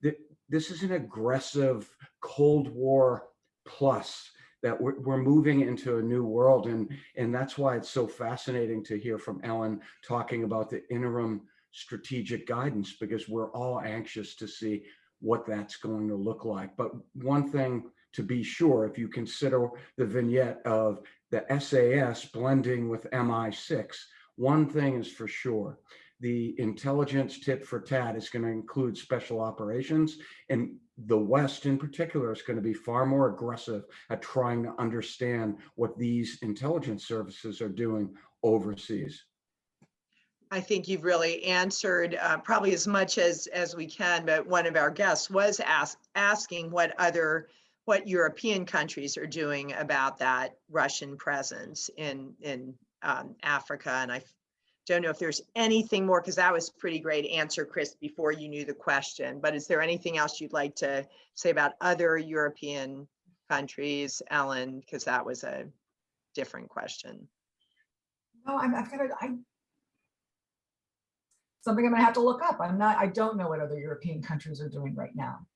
this is an aggressive Cold War plus, that we're moving into a new world. And that's why it's so fascinating to hear from Ellen talking about the interim strategic guidance, because we're all anxious to see what that's going to look like. But one thing to be sure, if you consider the vignette of the SAS blending with MI6, one thing is for sure: the intelligence tit for tat is going to include special operations, and the West in particular is going to be far more aggressive at trying to understand what these intelligence services are doing overseas. I think you've really answered probably as much as we can, but one of our guests was asking what European countries are doing about that Russian presence in Africa. And I don't know if there's anything more, because that was a pretty great answer, Chris, before you knew the question. But is there anything else you'd like to say about other European countries, Ellen? Because that was a different question. No, something I'm gonna have to look up. I don't know what other European countries are doing right now.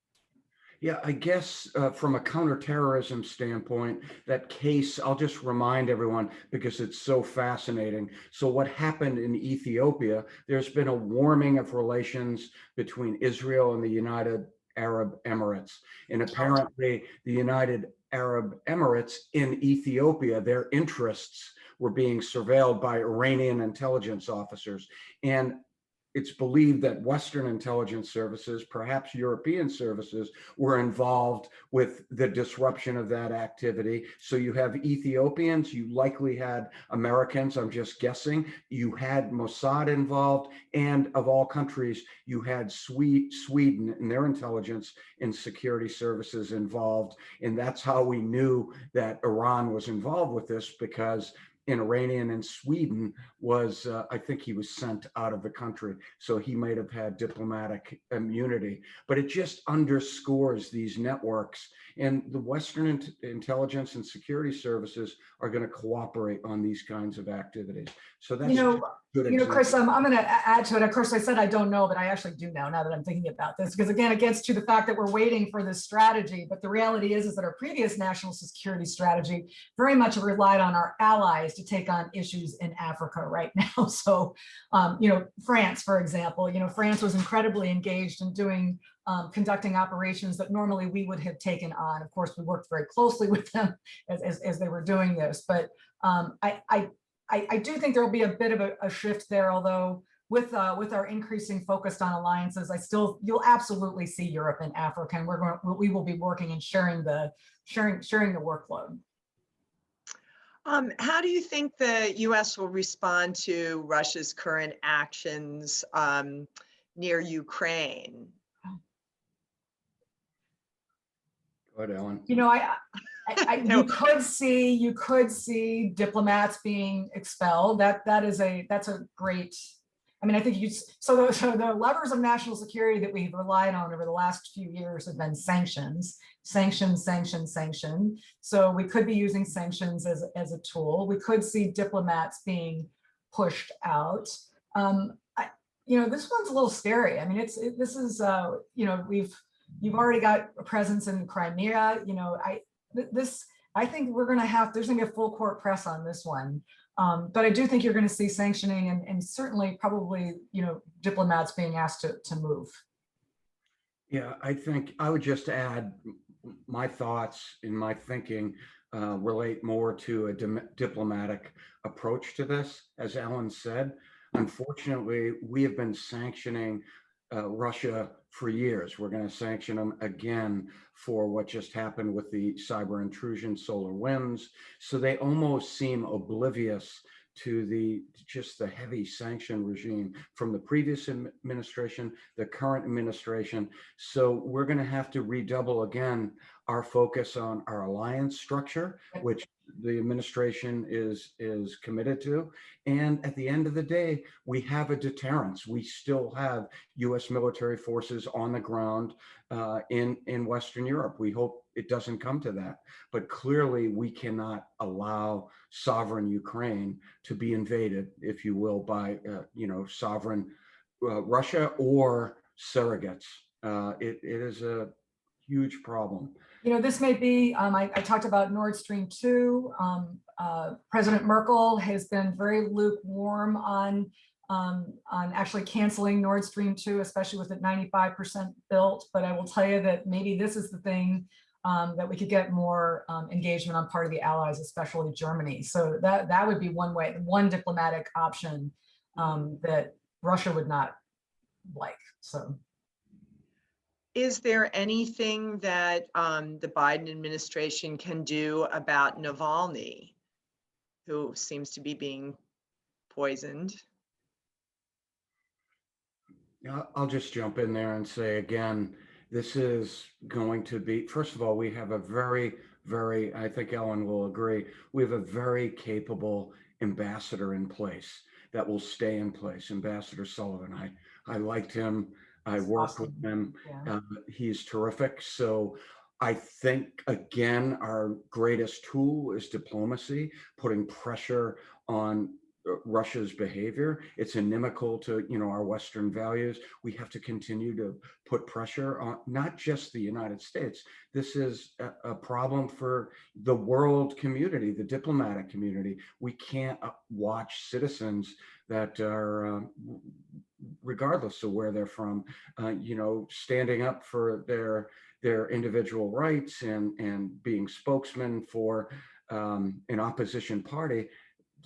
Yeah, I guess from a counterterrorism standpoint, that case, I'll just remind everyone because it's so fascinating. So what happened in Ethiopia, there's been a warming of relations between Israel and the United Arab Emirates. And apparently the United Arab Emirates in Ethiopia, their interests were being surveilled by Iranian intelligence officers. And it's believed that Western intelligence services, perhaps European services, were involved with the disruption of that activity. So you have Ethiopians, you likely had Americans, I'm just guessing, you had Mossad involved, and of all countries, you had Sweden and their intelligence and security services involved. And that's how we knew that Iran was involved with this, because an Iranian in Sweden was, I think he was sent out of the country. So he might have had diplomatic immunity, but it just underscores these networks, and the Western intelligence and security services are going to cooperate on these kinds of activities. So that's Chris, I'm going to add to it. Of course, I said I don't know, but I actually do know now that I'm thinking about this, because again, it gets to the fact that we're waiting for this strategy. But the reality is that our previous national security strategy very much relied on our allies to take on issues in Africa right now. So, France, for example, France was incredibly engaged in doing conducting operations that normally we would have taken on. Of course, we worked very closely with them as they were doing this, but I do think there will be a bit of a shift there, although with our increasing focus on alliances, you'll absolutely see Europe and Africa, and we will be working and sharing the workload. How do you think the U.S. will respond to Russia's current actions near Ukraine? Go ahead, Ellen. You know, you could see diplomats being expelled. That's a great. I mean, I think so the levers of national security that we've relied on over the last few years have been sanctions. So we could be using sanctions as a tool. We could see diplomats being pushed out. This one's a little scary. I mean, you've already got a presence in Crimea. I think there's gonna be a full court press on this one. But I do think you're going to see sanctioning and certainly probably, diplomats being asked to move. Yeah, I think I would just add my thoughts in my thinking relate more to a diplomatic approach to this. As Ellen said, unfortunately, we have been sanctioning Russia for years. We're going to sanction them again for what just happened with the cyber intrusion, solar winds. So they almost seem oblivious to the heavy sanction regime from the previous administration, the current administration. So we're going to have to redouble again our focus on our alliance structure, which the administration is committed to. And at the end of the day, we have a deterrence. We still have U.S. military forces on the ground in Western Europe. We hope it doesn't come to that. But clearly, we cannot allow sovereign Ukraine to be invaded, if you will, by sovereign Russia or surrogates. It is a huge problem. This may be, I talked about Nord Stream 2. President Merkel has been very lukewarm on actually canceling Nord Stream 2, especially with it 95% built. But I will tell you that maybe this is the thing that we could get more engagement on part of the allies, especially Germany. So that would be one diplomatic option that Russia would not like. So. Is there anything that the Biden administration can do about Navalny, who seems to be being poisoned? Yeah, I'll just jump in there and say again, this is going to be, first of all, we have a very, I think Ellen will agree, we have a very capable ambassador in place that will stay in place, Ambassador Sullivan. I liked him. I worked with him. Yeah. He's terrific. So I think, again, our greatest tool is diplomacy, putting pressure on Russia's behavior. It's inimical to our Western values. We have to continue to put pressure on not just the United States. This is a problem for the world community, the diplomatic community. We can't watch citizens that are regardless of where they're from, standing up for their individual rights and being spokesmen for an opposition party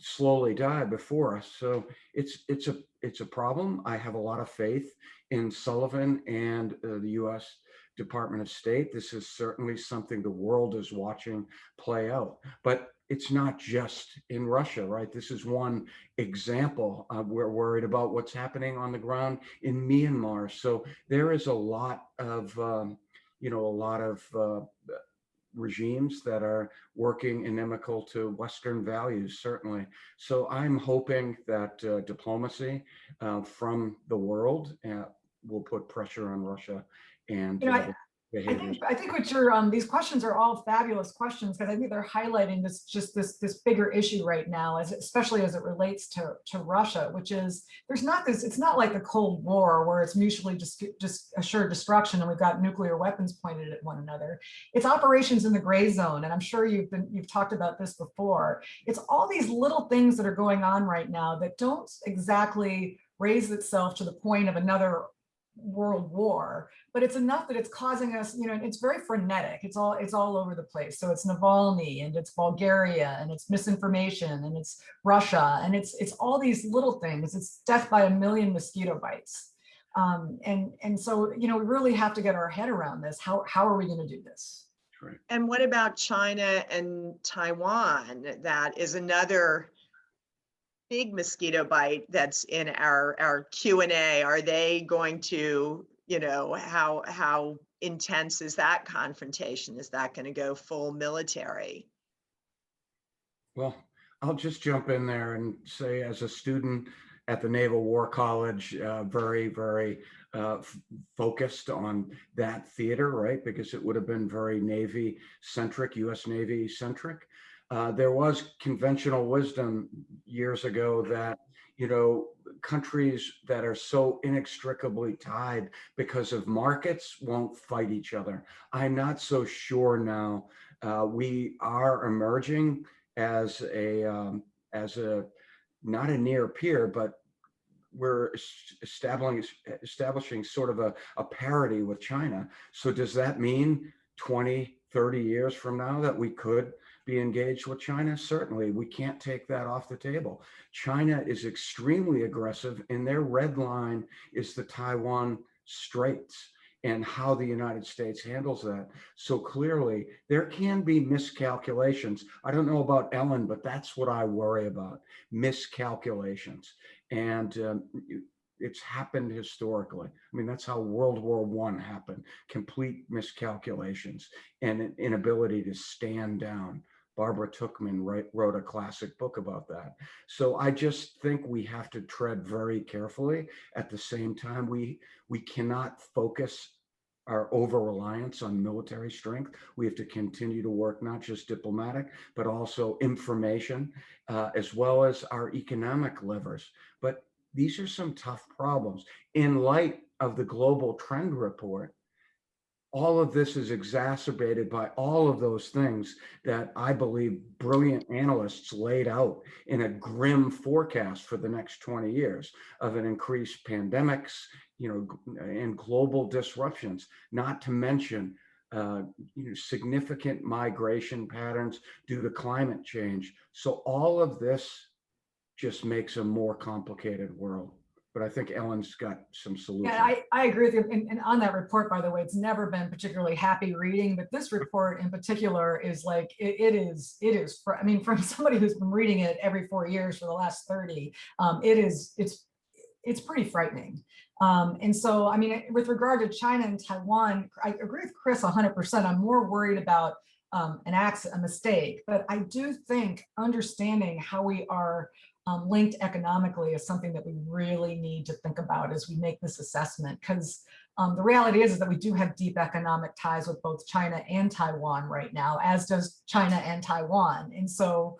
slowly die before us. So it's a problem. I have a lot of faith in Sullivan and the U.S. Department of State. This is certainly something the world is watching play out. But it's not just in Russia, right? This is one example. We're worried about what's happening on the ground in Myanmar. So there is a lot of, regimes that are working inimical to Western values, certainly. So I'm hoping that diplomacy from the world will put pressure on Russia and I think what your these questions are all fabulous questions, because I think they're highlighting this bigger issue right now, especially as it relates to Russia, which is it's not like the Cold War where it's mutually just assured destruction and we've got nuclear weapons pointed at one another. It's operations in the gray zone, and I'm sure you've talked about this before. It's all these little things that are going on right now that don't exactly raise itself to the point of another world war, but it's enough that it's causing us, it's very frenetic. It's all over the place. So it's Navalny, and it's Bulgaria, and it's misinformation, and it's Russia, and it's all these little things. It's death by a million mosquito bites. And so, we really have to get our head around this. How are we going to do this? Right. And what about China and Taiwan? That is another big mosquito bite that's in our Q&A. Are they going to, how intense is that confrontation? Is that going to go full military? Well, I'll just jump in there and say, as a student at the Naval War College, very, very focused on that theater, right? Because it would have been very Navy-centric, US Navy-centric. There was conventional wisdom years ago that, countries that are so inextricably tied because of markets won't fight each other. I'm not so sure now. We are emerging as not a near peer, but we're establishing sort of a parity with China. So does that mean 20, 30 years from now that we could be engaged with China? Certainly, we can't take that off the table. China is extremely aggressive, and their red line is the Taiwan Straits and how the United States handles that. So clearly, there can be miscalculations. I don't know about Ellen, but that's what I worry about, miscalculations. And it's happened historically. I mean, that's how World War I happened, complete miscalculations and an inability to stand down. Barbara Tuchman wrote a classic book about that. So I just think we have to tread very carefully. At the same time, we cannot focus our over-reliance on military strength. We have to continue to work not just diplomatic, but also information, as well as our economic levers. But these are some tough problems. In light of the Global Trend Report, all of this is exacerbated by all of those things that I believe brilliant analysts laid out in a grim forecast for the next 20 years of an increased pandemics, and global disruptions, not to mention significant migration patterns due to climate change. So all of this just makes a more complicated world. But I think Ellen's got some solutions. Yeah, I agree with you. And on that report, by the way, it's never been particularly happy reading, but this report in particular is like, it is, I mean, from somebody who's been reading it every 4 years for the last 30, it's pretty frightening. And so, I mean, with regard to China and Taiwan, I agree with Chris 100%. I'm more worried about a mistake, but I do think understanding how we are linked economically is something that we really need to think about as we make this assessment, because the reality is that we do have deep economic ties with both China and Taiwan right now, as does China and Taiwan. And so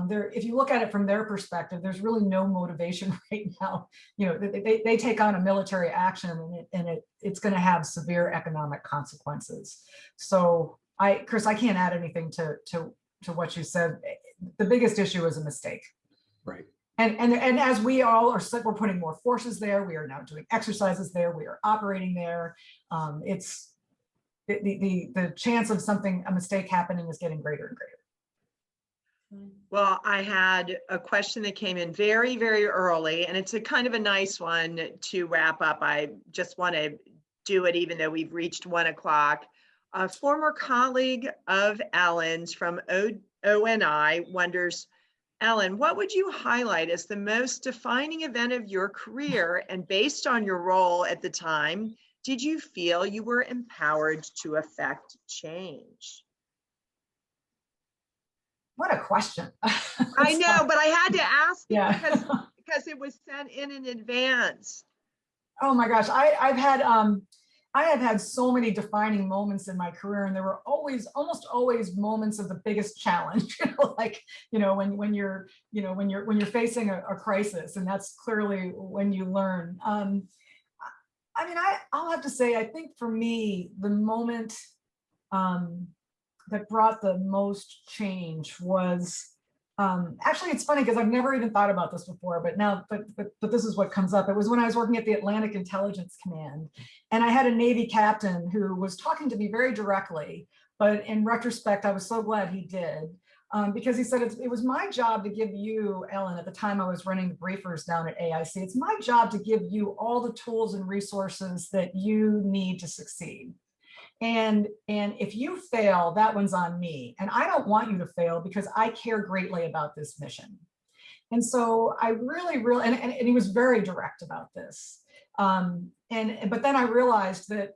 if you look at it from their perspective, there's really no motivation right now. They take on a military action, and it's going to have severe economic consequences. So Chris, I can't add anything to what you said. The biggest issue is a mistake. Right. And as we all are, we're putting more forces there. We are now doing exercises there. We are operating there. It's the chance of a mistake happening is getting greater and greater. Well, I had a question that came in very, very early, and it's a kind of a nice one to wrap up. I just want to do it even though we've reached 1 o'clock. A former colleague of Ellen's from ONI wonders, Ellen, what would you highlight as the most defining event of your career? And based on your role at the time, did you feel you were empowered to affect change? What a question. I know, but I had to ask it yeah. because it was sent in advance. Oh my gosh, I have had so many defining moments in my career, and there were almost always moments of the biggest challenge. When you're facing a crisis, and that's clearly when you learn. I'll have to say, I think for me, the moment that brought the most change was Actually, it's funny because I've never even thought about this before, but now, but this is what comes up. It was when I was working at the Atlantic Intelligence Command, and I had a Navy captain who was talking to me very directly, but in retrospect, I was so glad he did. Because he said, it was my job to give you, Ellen, at the time I was running the briefers down at AIC, it's my job to give you all the tools and resources that you need to succeed. And if you fail, that one's on me. And I don't want you to fail because I care greatly about this mission. And so I really, and he was very direct about this. But then I realized that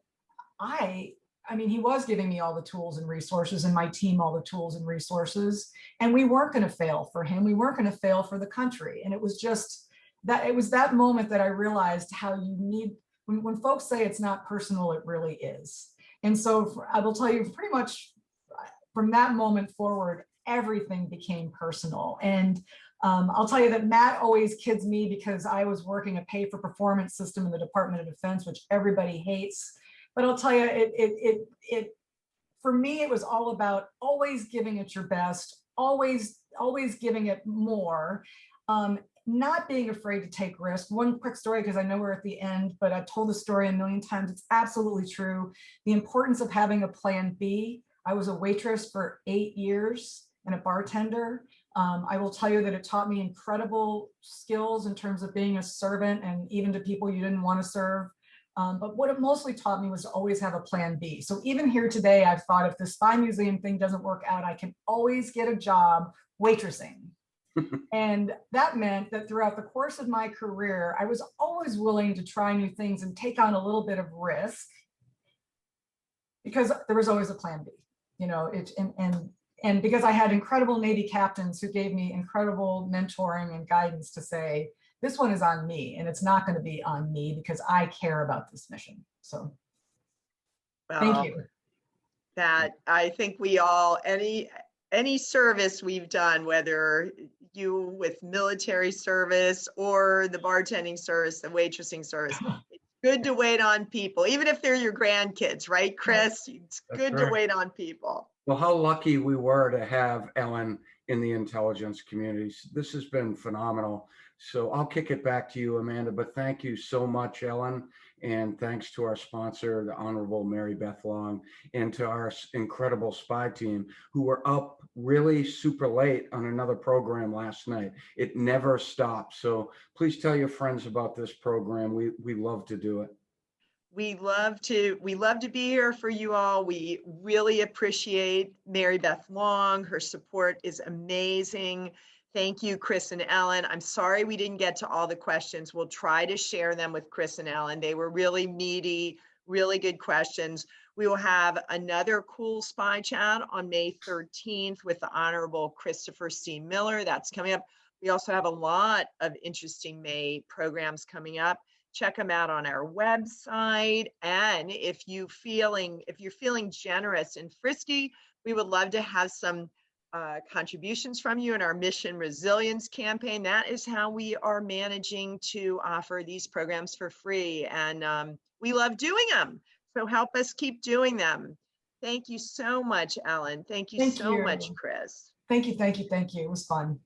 I mean, he was giving me all the tools and resources, and my team all the tools and resources, and we weren't going to fail for him. We weren't going to fail for the country. And it was just that, it was that moment that I realized how you need, when folks say it's not personal, it really is. And so I will tell you, pretty much from that moment forward, everything became personal. And I'll tell you that Matt always kids me because I was working a pay for performance system in the Department of Defense, which everybody hates. But I'll tell you, for me, it was all about always giving it your best, always giving it more, not being afraid to take risks. One quick story, because I know we're at the end, but I've told the story a million times. It's absolutely true. The importance of having a plan B. I was a waitress for 8 years and a bartender. I will tell you that it taught me incredible skills in terms of being a servant and even to people you didn't want to serve. But what it mostly taught me was to always have a plan B. So even here today, I've thought if the Spy Museum thing doesn't work out, I can always get a job waitressing. And that meant that throughout the course of my career, I was always willing to try new things and take on a little bit of risk because there was always a plan B, you know, and because I had incredible Navy captains who gave me incredible mentoring and guidance to say, this one is on me, and it's not going to be on me because I care about this mission. So thank you. That I think we all, any service we've done, whether you with military service or the bartending service, the waitressing service, it's good to wait on people, even if they're your grandkids, right, Chris? It's good to wait on people. Well, how lucky we were to have Ellen in the intelligence communities. This has been phenomenal. So I'll kick it back to you, Amanda, but thank you so much, Ellen. And thanks to our sponsor, the Honorable Mary Beth Long, and to our incredible spy team who were up really super late on another program last night. It never stops. So please tell your friends about this program. We love to do it. We love to be here for you all. We really appreciate Mary Beth Long. Her support is amazing. Thank you, Chris and Ellen. I'm sorry we didn't get to all the questions. We'll try to share them with Chris and Ellen. They were really meaty, really good questions. We will have another cool spy chat on May 13th with the Honorable Christopher C. Miller. That's coming up. We also have a lot of interesting May programs coming up. Check them out on our website. And if you're feeling generous and frisky, we would love to have some contributions from you in our Mission Resilience campaign. That is how we are managing to offer these programs for free. And we love doing them. So help us keep doing them. Thank you so much, Ellen. Thank you so much, Chris. Thank you. It was fun.